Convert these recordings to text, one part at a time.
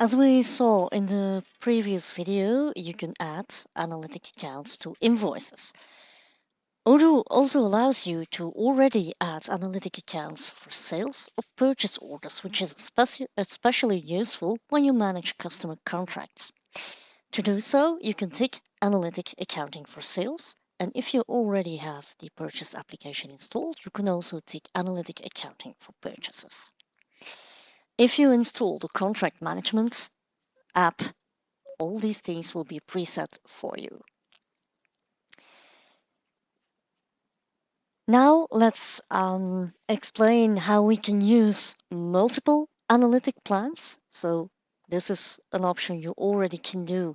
As we saw in the previous video, you can add analytic accounts to invoices. Odoo also allows you to already add analytic accounts for sales or purchase orders, which is especially useful when you manage customer contracts. To do so, you can tick Analytic Accounting for Sales, and if you already have the purchase application installed, you can also tick Analytic Accounting for Purchases. If you install the contract management app, all these things will be preset for you. Now let's explain how we can use multiple analytic plans. So this is an option you already can do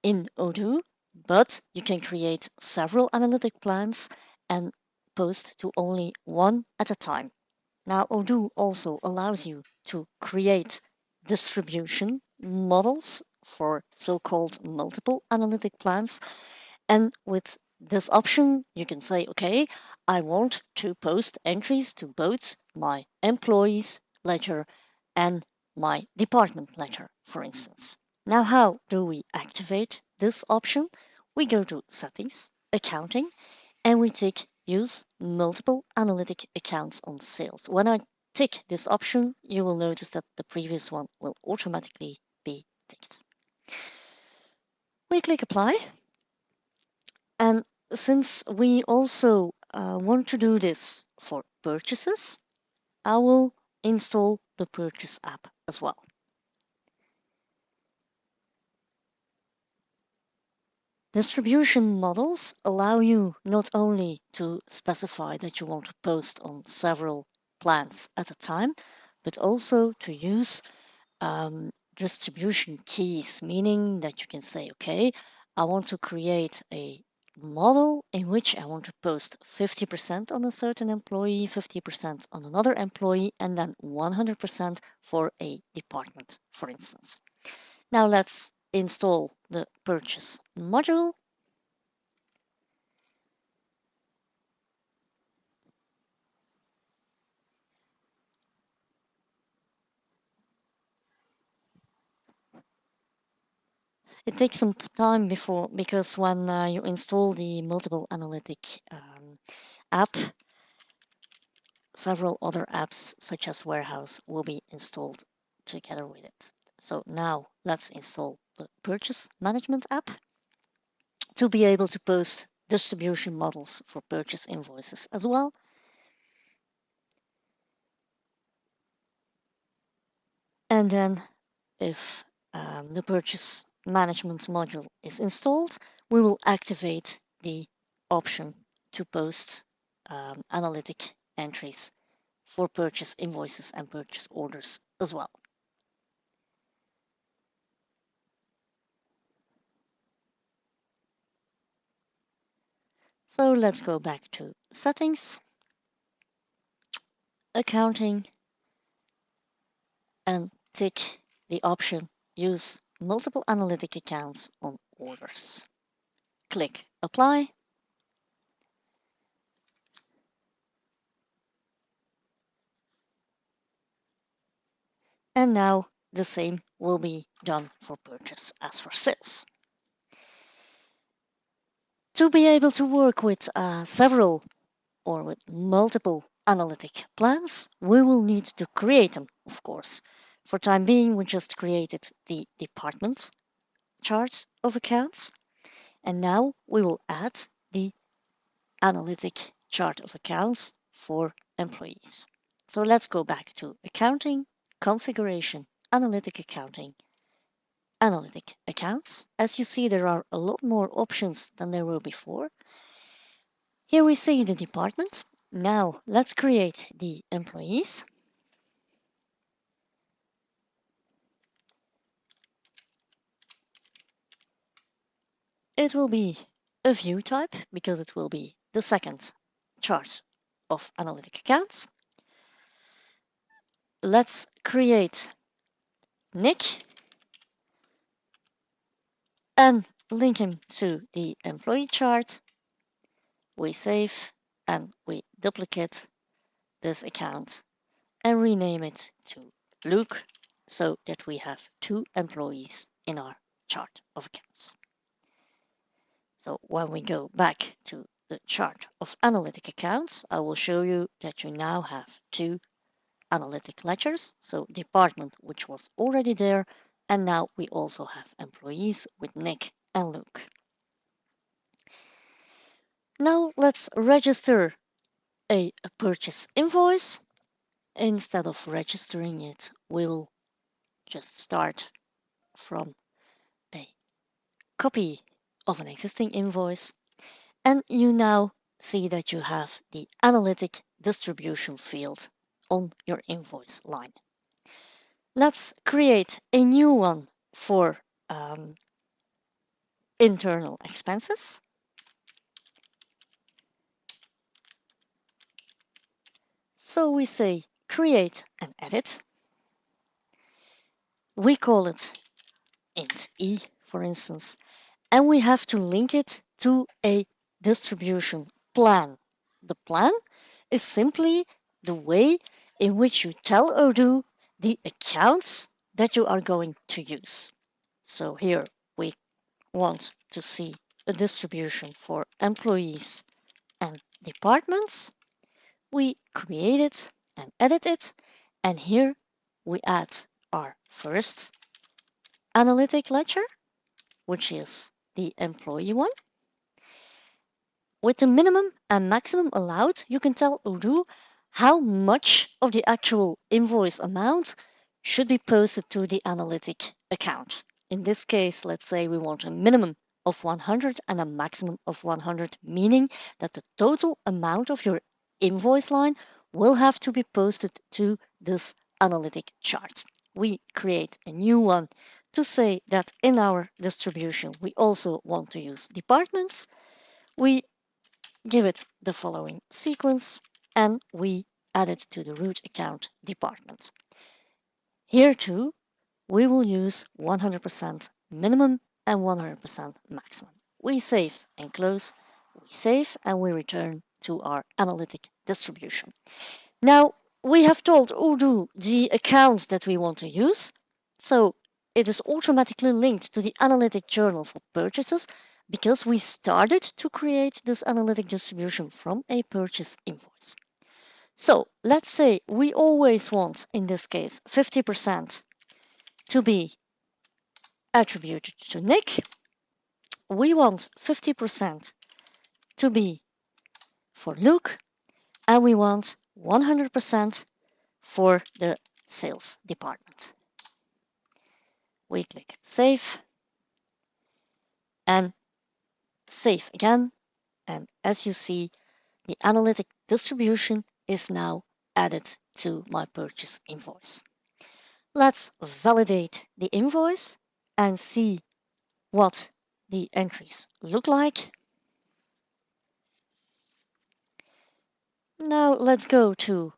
in Odoo, but you can create several analytic plans and post to only one at a time. Now Odoo also allows you to create distribution models for so-called multiple analytic plans, and with this option, you can say, okay, I want to post entries to both my employees ledger and my department ledger, for instance. Now, how do we activate this option? We go to Settings, Accounting, and we tick Use Multiple Analytic Accounts on Sales. When I tick this option, you will notice that the previous one will automatically be ticked. We click Apply. And since we also want to do this for purchases, I will install the Purchase app as well. Distribution models allow you not only to specify that you want to post on several plans at a time, but also to use distribution keys, meaning that you can say, okay, I want to create a model in which I want to post 50% on a certain employee, 50% on another employee, and then 100% for a department, for instance. Now let's install the purchase module. It takes some time because when you install the multiple analytic app, several other apps such as Warehouse will be installed together with it. So now let's install the Purchase Management app to be able to post distribution models for purchase invoices as well. And then if the Purchase Management module is installed, we will activate the option to post analytic entries for purchase invoices and purchase orders as well. So let's go back to Settings, Accounting, and tick the option Use Multiple Analytic Accounts on Orders. Click Apply. And now the same will be done for purchase as for sales. To be able to work with several or with multiple analytic plans, we will need to create them, of course. For time being, we just created the department chart of accounts, and now we will add the analytic chart of accounts for employees. So let's go back to Accounting, Configuration, Analytic Accounting, Analytic Accounts. As you see, there are a lot more options than there were before. Here we see the department. Now let's create the employees. It will be a view type because it will be the second chart of analytic accounts. Let's create Nick and link him to the employee chart. We save and we duplicate this account and rename it to Luke so that we have 2 employees in our chart of accounts. So when we go back to the chart of analytic accounts, I will show you that you now have 2 analytic ledgers. So department, which was already there, and now we also have employees with Nick and Luke. Now let's register a purchase invoice. Instead of registering it, we will just start from a copy of an existing invoice. And you now see that you have the analytic distribution field on your invoice line. Let's create a new one for internal expenses. So we say create and edit. We call it int E, for instance, and we have to link it to a distribution plan. The plan is simply the way in which you tell Odoo the accounts that you are going to use. So here we want to see a distribution for employees and departments. We create it and edit it, and here we add our first analytic ledger, which is the employee one. With the minimum and maximum allowed, you can tell Odoo how much of the actual invoice amount should be posted to the analytic account. In this case, let's say we want a minimum of 100 and a maximum of 100, meaning that the total amount of your invoice line will have to be posted to this analytic chart. We create a new one to say that in our distribution we also want to use departments. We give it the following sequence, and we add it to the root account department. Here too, we will use 100% minimum and 100% maximum. We save and close, we save and we return to our analytic distribution. Now, we have told Odoo the accounts that we want to use, so it is automatically linked to the analytic journal for purchases because we started to create this analytic distribution from a purchase invoice. So let's say we always want, in this case, 50% to be attributed to Nick. We want 50% to be for Luke, and we want 100% for the sales department. We click save and save again. And as you see, the analytic distribution is now added to my purchase invoice. Let's validate the invoice and see what the entries look like. Now let's go to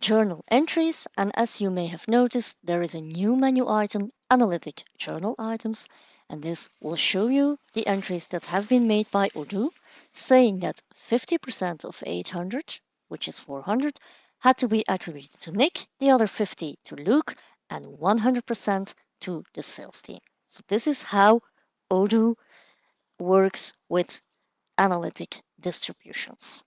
Journal Entries, and as you may have noticed, there is a new menu item, Analytic Journal Items, and this will show you the entries that have been made by Odoo, saying that 50% of 800, which is 400, had to be attributed to Nick, the other 50 to Luke, and 100% to the sales team. So this is how Odoo works with analytic distributions.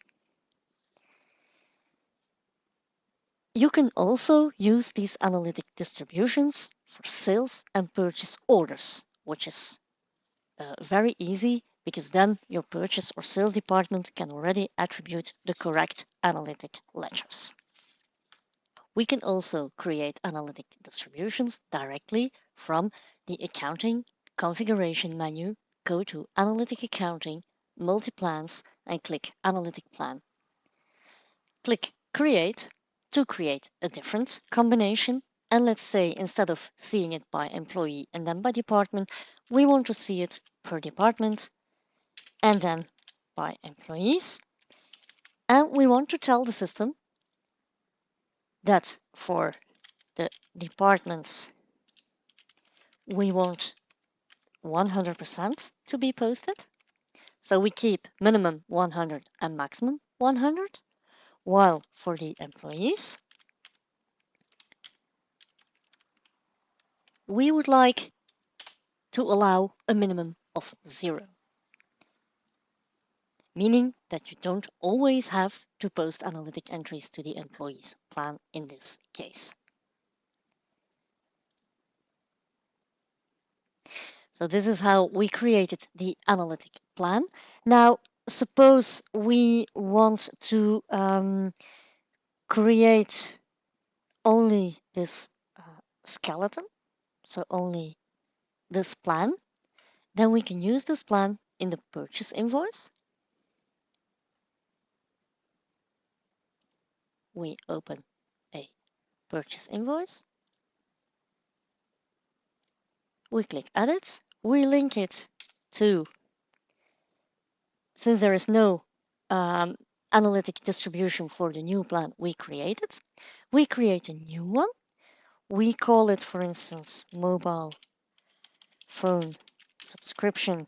You can also use these analytic distributions for sales and purchase orders, which is very easy because then your purchase or sales department can already attribute the correct analytic ledgers. We can also create analytic distributions directly from the accounting configuration menu. Go to Analytic Accounting, Multi-Plans, and click Analytic Plan. Click Create to create a different combination. And let's say instead of seeing it by employee and then by department, we want to see it per department and then by employees. And we want to tell the system that for the departments, we want 100% to be posted. So we keep minimum 100 and maximum 100, while for the employees, we would like to allow a minimum of 0, meaning that you don't always have to post analytic entries to the employees plan in this case. So this is how we created the analytic plan. Now, suppose we want to create only this skeleton, so only this plan. Then we can use this plan in the purchase invoice. We open a purchase invoice. We click Edit. We link it to, since there is no analytic distribution for the new plan we created, we create a new one. We call it, for instance, mobile phone subscription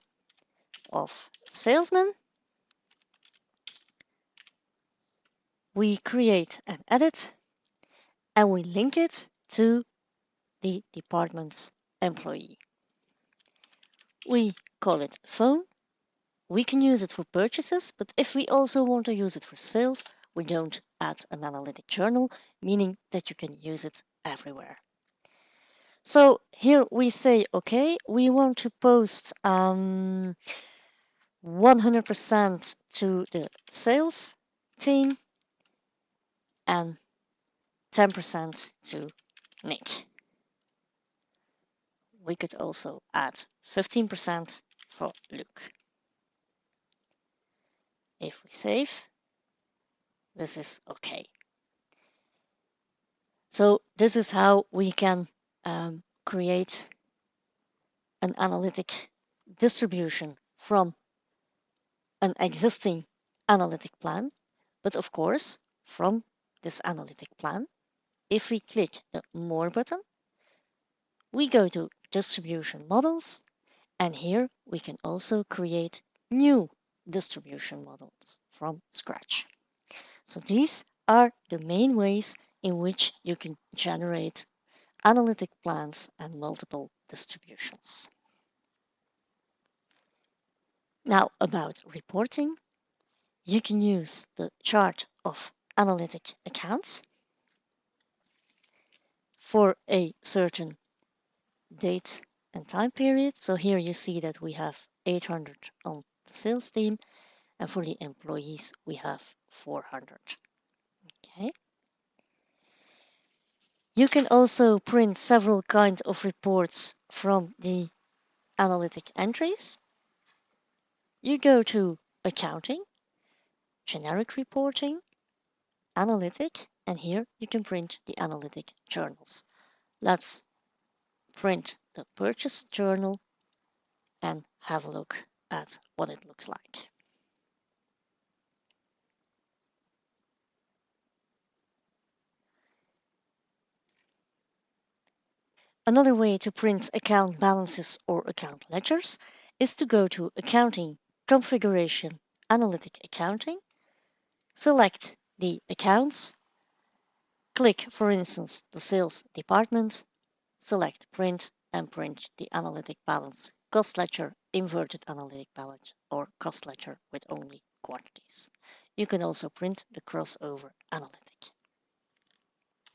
of salesman. We create an edit and we link it to the department's employee. We call it phone. We can use it for purchases, but if we also want to use it for sales, we don't add an analytic journal, meaning that you can use it everywhere. So here we say, okay, we want to post 100% to the sales team and 10% to Nick. We could also add 15% for Luke. If we save, this is okay. So this is how we can create an analytic distribution from an existing analytic plan. But of course, from this analytic plan, if we click the More button, we go to Distribution Models, and here we can also create new distribution models from scratch. So these are the main ways in which you can generate analytic plans and multiple distributions. Now about reporting, you can use the chart of analytic accounts for a certain date and time period. So here you see that we have 800 on the sales team, and for the employees we have 400. Okay. You can also print several kinds of reports from the analytic entries. You go to Accounting, Generic Reporting, Analytic, and here you can print the analytic journals. Let's print the purchase journal and have a look at what it looks like. Another way to print account balances or account ledgers is to go to Accounting, Configuration, Analytic Accounting, select the accounts, click, for instance, the sales department, select Print, and print the analytic balance, cost ledger, inverted analytic balance, or cost ledger with only quantities. You can also print the crossover analytic.